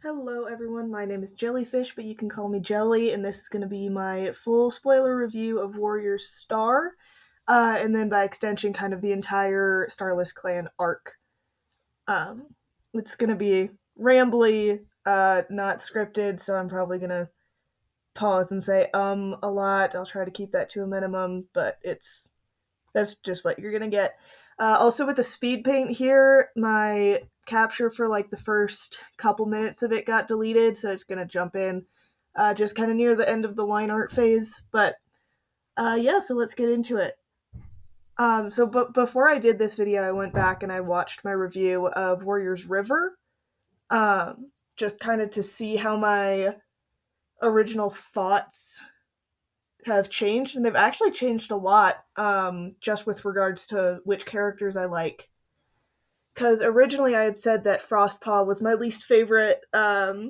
Hello everyone, my name is Jellyfish, but you can call me Jelly, and this is going to be my full spoiler review of Warriors Star, and then by extension, kind of the entire Starless clan arc. Um, it's going to be rambly, not scripted, so I'm probably going to pause and say a lot. I'll try to keep that to a minimum, but that's just what you're gonna get. Also, with the speed paint here, my capture for like the first couple minutes of it got deleted, so it's gonna jump in just kind of near the end of the line art phase. But yeah, so let's get into it. But before I did this video, I went back and I watched my review of Warriors River, just kind of to see how my original thoughts have changed, and they've actually changed a lot, just with regards to which characters I like. Because originally I had said that Frostpaw was my least favorite of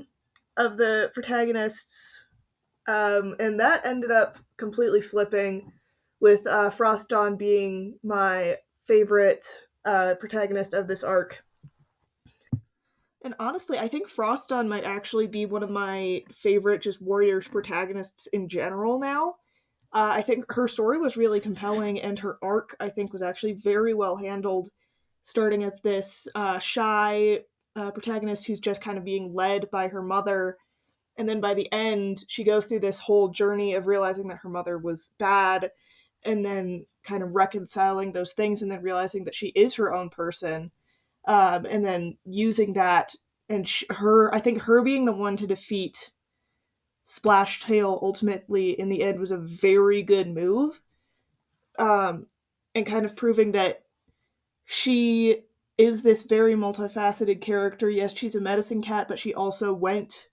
the protagonists, and that ended up completely flipping, with Frost Dawn being my favorite protagonist of this arc. And honestly, I think Frost Dawn might actually be one of my favorite just Warriors protagonists in general now. I think her story was really compelling, and her arc, I think, was actually very well handled, starting as this shy protagonist who's just kind of being led by her mother. And then by the end, she goes through this whole journey of realizing that her mother was bad, and then kind of reconciling those things, and then realizing that she is her own person, and then using that. And I think her being the one to defeat Splash Tail ultimately in the end was a very good move, and kind of proving that she is this very multifaceted character. Yes, she's a medicine cat, but she also went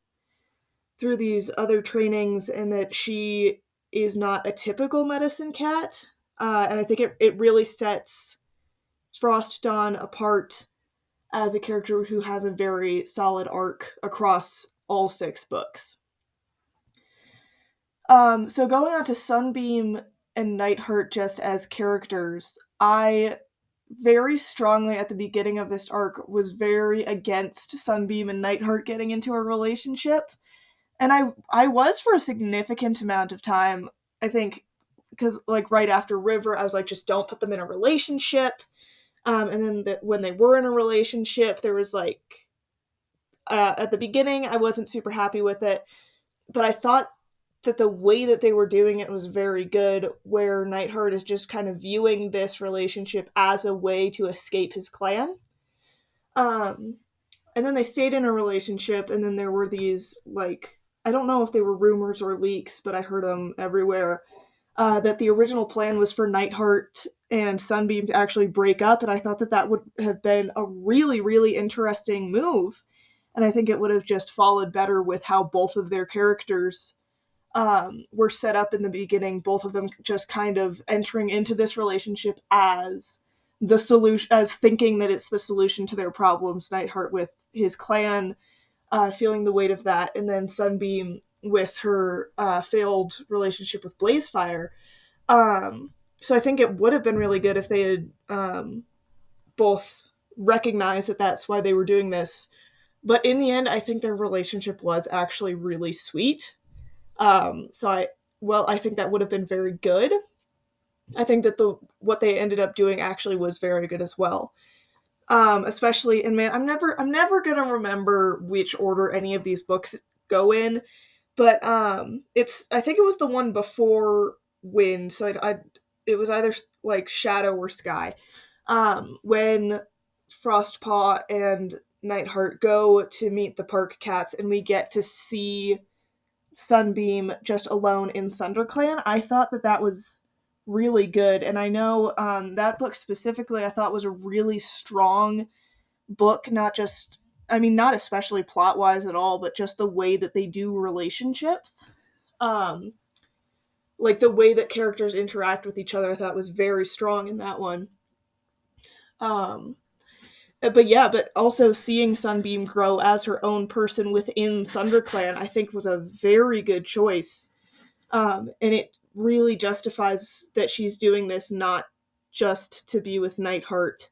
through these other trainings, and that she is not a typical medicine cat. And I think it really sets Frost Dawn apart as a character who has a very solid arc across all 6 books. So going on to Sunbeam and Nightheart just as characters, I very strongly at the beginning of this arc was very against Sunbeam and Nightheart getting into a relationship. And I was for a significant amount of time, I think, because like right after River, I was like, just don't put them in a relationship. And then when they were in a relationship, there was like, at the beginning, I wasn't super happy with it, but I thought that the way that they were doing it was very good, where Nightheart is just kind of viewing this relationship as a way to escape his clan. Um, and then they stayed in a relationship, and then there were these, like, I don't know if they were rumors or leaks, but I heard them everywhere, that the original plan was for Nightheart and Sunbeam to actually break up, and I thought that that would have been a really, really interesting move. And I think it would have just followed better with how both of their characters were set up in the beginning, both of them just kind of entering into this relationship as the solution, as thinking that it's the solution to their problems. Nightheart with his clan, feeling the weight of that, and then Sunbeam with her failed relationship with Blazefire. So I think it would have been really good if they had both recognized that that's why they were doing this. But in the end, I think their relationship was actually really sweet. So I think that would have been very good. I think that what they ended up doing actually was very good as well. Especially, and man, I'm never gonna remember which order any of these books go in, but I think it was the one before Wind, so it was either like Shadow or Sky. When Frostpaw and Nightheart go to meet the Park Cats, and we get to see Sunbeam just alone in ThunderClan. I thought that that was really good, and I know that book specifically I thought was a really strong book. Not just, I mean, not especially plot wise at all, but just the way that they do relationships. Um, like the way that characters interact with each other, I thought was very strong in that one. Um, but yeah, but also seeing Sunbeam grow as her own person within ThunderClan, I think was a very good choice. And it really justifies that she's doing this not just to be with Nightheart,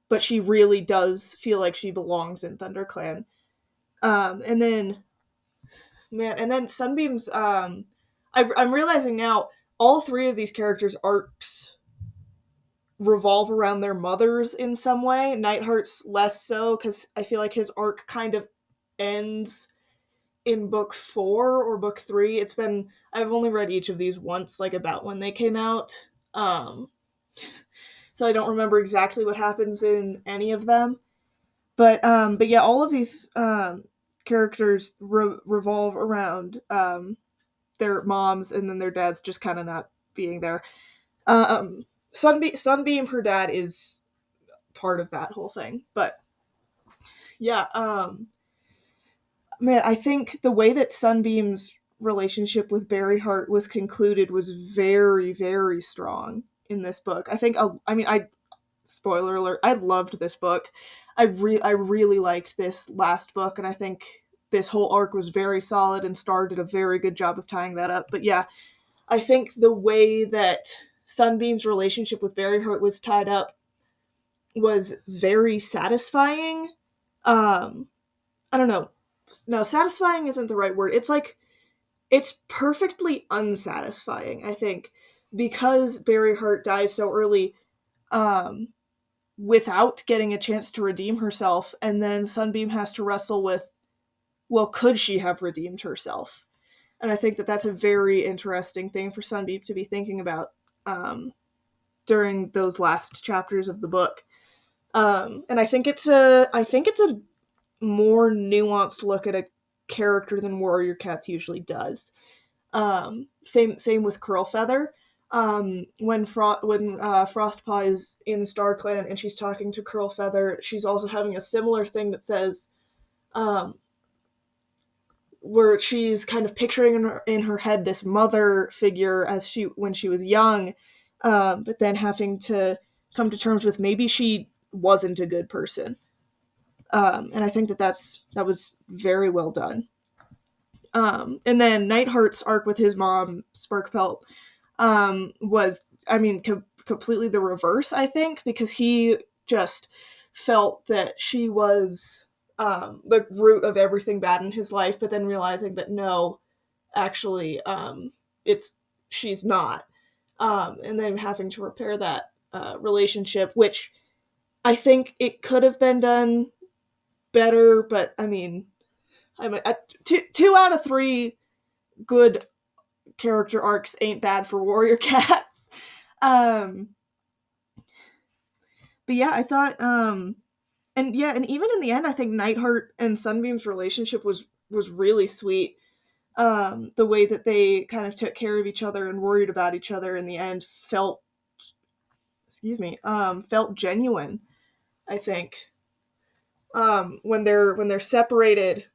but she really does feel like she belongs in ThunderClan. And then, man, and then Sunbeam's, I'm realizing now, all three of these characters' arcs revolve around their mothers in some way. Nightheart's less so, because I feel like his arc kind of ends in book 4 or book 3. I've only read each of these once, like about when they came out. Um, so I don't remember exactly what happens in any of them. But yeah, all of these characters revolve around their moms, and then their dads just kind of not being there. Sunbeam, her dad is part of that whole thing. But yeah, man, I think the way that Sunbeam's relationship with Berryheart was concluded was very, very strong in this book. I spoiler alert, I loved this book. I really liked this last book, and I think this whole arc was very solid, and Star did a very good job of tying that up. But yeah, I think the way that Sunbeam's relationship with Berryheart was tied up was very satisfying. I don't know. No, satisfying isn't the right word. It's perfectly unsatisfying, I think, because Berryheart dies so early, um, without getting a chance to redeem herself, and then Sunbeam has to wrestle with, well, could she have redeemed herself? And I think that that's a very interesting thing for Sunbeam to be thinking about during those last chapters of the book. And I think it's a more nuanced look at a character than Warrior Cats usually does. Same with Curlfeather. When Frostpaw is in StarClan and she's talking to Curlfeather, she's also having a similar thing that says, um, where she's kind of picturing in her head this mother figure when she was young, but then having to come to terms with maybe she wasn't a good person. And I think that was very well done. And then Nightheart's arc with his mom, Sparkpelt, was, completely the reverse, I think, because he just felt that she was the root of everything bad in his life, but then realizing that no, actually, it's she's not. And then having to repair that relationship, which I think it could have been done better, but two out of three good character arcs ain't bad for Warrior Cats. Um, but yeah, I thought, and even in the end, I think Nightheart and Sunbeam's relationship was really sweet. The way that they kind of took care of each other and worried about each other in the end felt genuine. I think when they're separated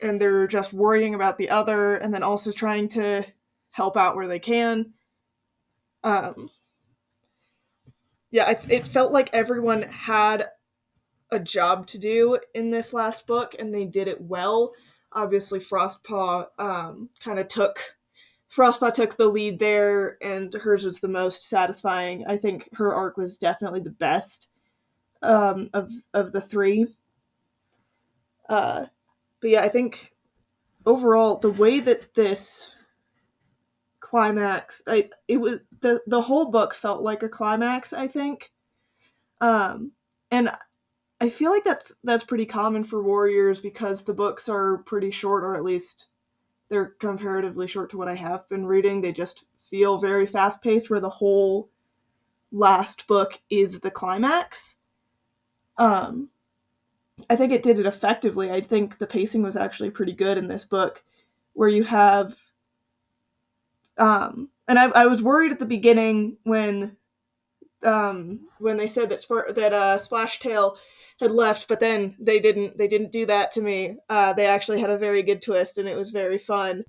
and they're just worrying about the other, and then also trying to help out where they can. Um, yeah, it felt like everyone had a job to do in this last book, and they did it well. Obviously, Frostpaw took the lead there, and hers was the most satisfying. I think her arc was definitely the best of the three. Uh, but yeah, I think overall the way that this climax, it was the whole book felt like a climax, I think. And I feel like that's pretty common for Warriors because the books are pretty short, or at least they're comparatively short to what I have been reading. They just feel very fast paced, where the whole last book is the climax. Um, I think it did it effectively. I think the pacing was actually pretty good in this book, where you have, and I was worried at the beginning when they said that Splashtail had left, but then they didn't do that to me. They actually had a very good twist, and it was very fun.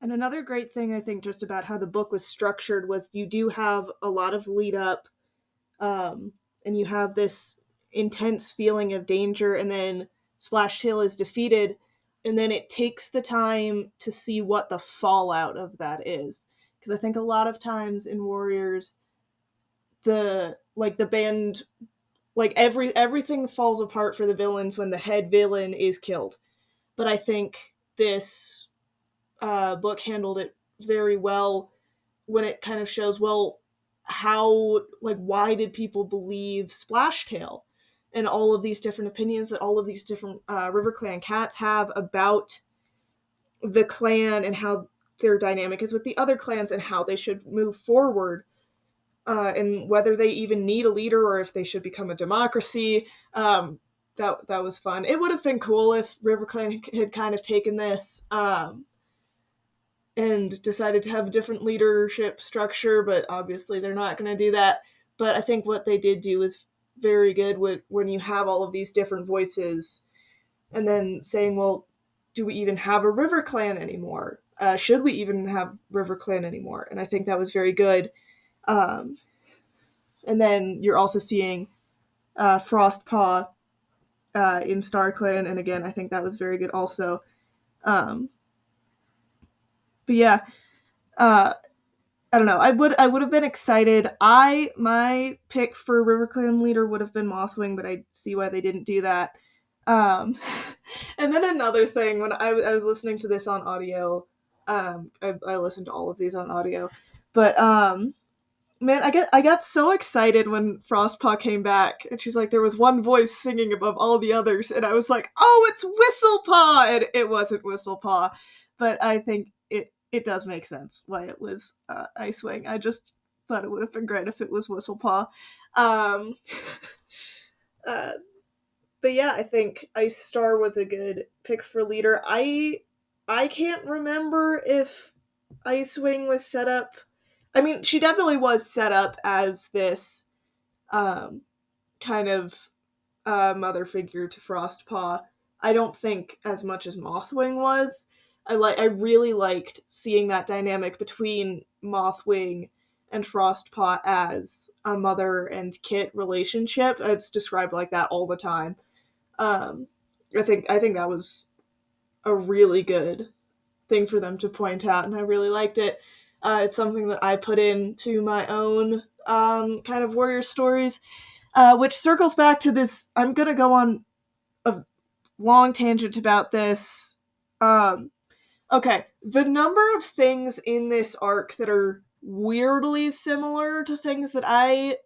And another great thing I think just about how the book was structured was you do have a lot of lead up, and you have this intense feeling of danger, and then Splashtail is defeated, and then it takes the time to see what the fallout of that is. Because I think a lot of times in Warriors, the band, everything falls apart for the villains when the head villain is killed. but I think this book handled it very well when it kind of shows, well, how, like, why did people believe Splashtail, and all of these different opinions that all of these different River Clan cats have about the clan and how their dynamic is with the other clans and how they should move forward, and whether they even need a leader or if they should become a democracy. That was fun. It would have been cool if River Clan had kind of taken this and decided to have a different leadership structure, but obviously they're not going to do that. But I think what they did do is very good when you have all of these different voices, and then saying, well, do we even have a River Clan anymore? Should we even have River Clan anymore? And I think that was very good. And then you're also seeing Frostpaw in StarClan, and again, I think that was very good also. But yeah, I don't know. I would have been excited. My pick for River Clan leader would have been Mothwing, but I see why they didn't do that. And then another thing, when I was listening to this on audio, I listened to all of these on audio, but man, I got so excited when Frostpaw came back, and she's like, there was one voice singing above all the others, and I was like, oh, it's Whistlepaw, and it wasn't Whistlepaw, but I think it does make sense why it was Icewing. I just thought it would have been great if it was Whistlepaw. Um, uh, but yeah, I think Ice Star was a good pick for leader. I can't remember if Icewing was set up. I mean, she definitely was set up as this kind of mother figure to Frostpaw. I don't think as much as Mothwing was. I really liked seeing that dynamic between Mothwing and Frostpaw as a mother and kit relationship. It's described like that all the time. I think that was a really good thing for them to point out, and I really liked it. It's something that I put into my own kind of warrior stories, which circles back to this. I'm gonna go on a long tangent about this. Okay, the number of things in this arc that are weirdly similar to things that I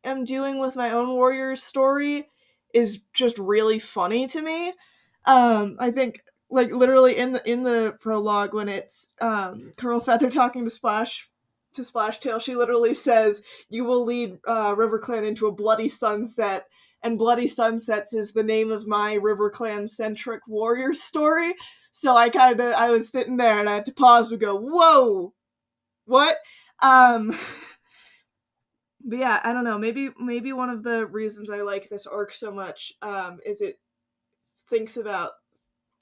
am doing with my own warrior story is just really funny to me. I think, like, literally in the prologue, when it's Curl Feather talking to Splashtail, she literally says, "You will lead River Clan into a bloody sunset," and Bloody Sunsets is the name of my River Clan centric warrior story. So I was sitting there and I had to pause and go, "Whoa, what?" Um, but yeah, I don't know. Maybe one of the reasons I like this arc so much is it thinks about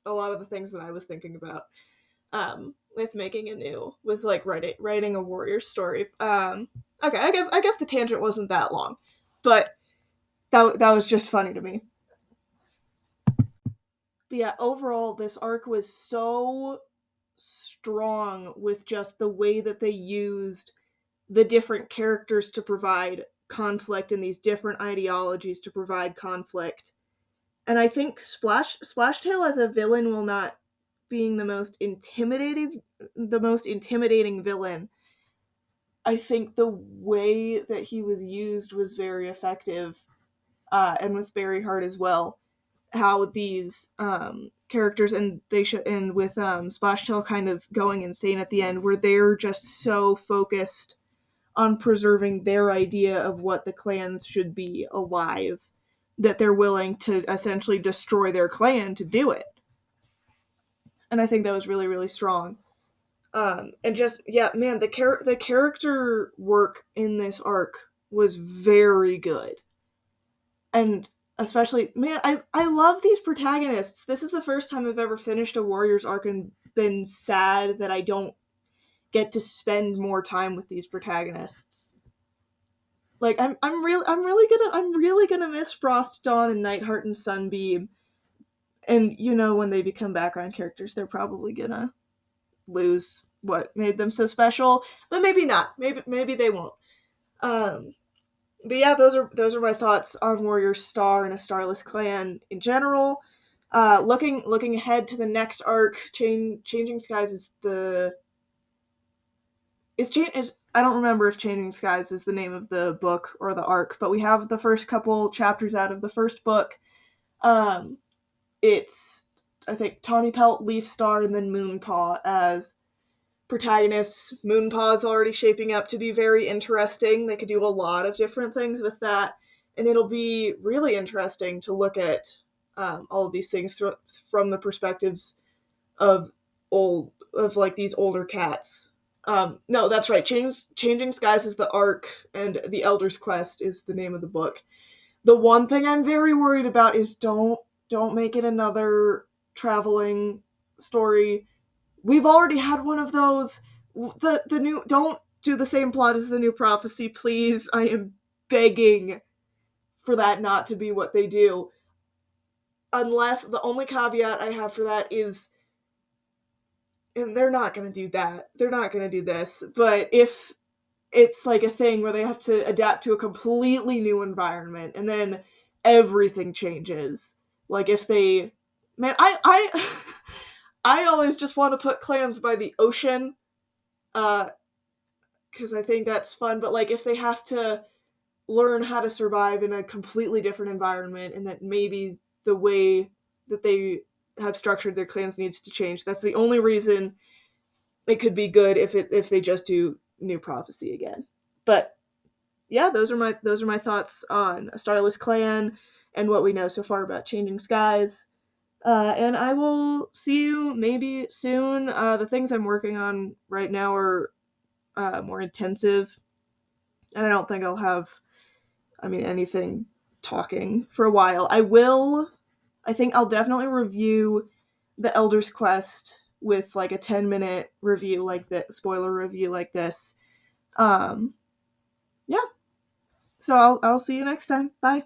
a lot of the things that I was thinking about with with like writing a warrior story. Okay, I guess the tangent wasn't that long, but that was just funny to me. But yeah, overall, this arc was so strong with just the way that they used the different characters to provide conflict and these different ideologies to provide conflict. And I think Splashtail as a villain, while not being the most intimidating villain, I think the way that he was used was very effective, and with Berryheart as well. How these characters, and with Splashtail kind of going insane at the end, where they're just so focused on preserving their idea of what the clans should be alive, that they're willing to essentially destroy their clan to do it. And I think that was really, really strong. And just, yeah, man, the character work in this arc was very good. And especially, man, I love these protagonists. This is the first time I've ever finished a Warriors arc and been sad that I don't get to spend more time with these protagonists. Like, I'm really gonna miss Frost, Dawn, and Nightheart and Sunbeam. And when they become background characters, they're probably gonna lose what made them so special, but maybe not. Maybe they won't. But yeah, those are my thoughts on Warrior Star and a Starless clan in general. Looking ahead to the next arc, Changing Skies is I don't remember if Changing Skies is the name of the book or the arc, but we have the first couple chapters out of the first book. Um, it's I think Tawny Pelt, Leaf Star, and then Moonpaw as protagonists. Moonpaw is already shaping up to be very interesting. They could do a lot of different things with that, and it'll be really interesting to look at all of these things from the perspectives of like these older cats. No, that's right. Changing Skies is the arc, and The Elder's Quest is the name of the book. The one thing I'm very worried about is don't make it another traveling story. We've already had one of those. The new Don't do the same plot as the New Prophecy, please. I am begging for that not to be what they do. Unless the only caveat I have for that is, and they're not going to do that. They're not going to do this. But if it's like a thing where they have to adapt to a completely new environment and then everything changes. Like if they, man, I always just want to put clans by the ocean, because I think that's fun. But like if they have to learn how to survive in a completely different environment, and that maybe the way that they have structured their clans needs to change. That's the only reason it could be good if they just do New Prophecy again. But yeah, those are my thoughts on a Starless clan and what we know so far about Changing Skies. And I will see you maybe soon. The things I'm working on right now are more intensive, and I don't think I'll have, anything talking for a while. I think I'll definitely review the Elder's Quest with like a 10-minute review like that, spoiler review like this. Yeah. So I'll see you next time. Bye.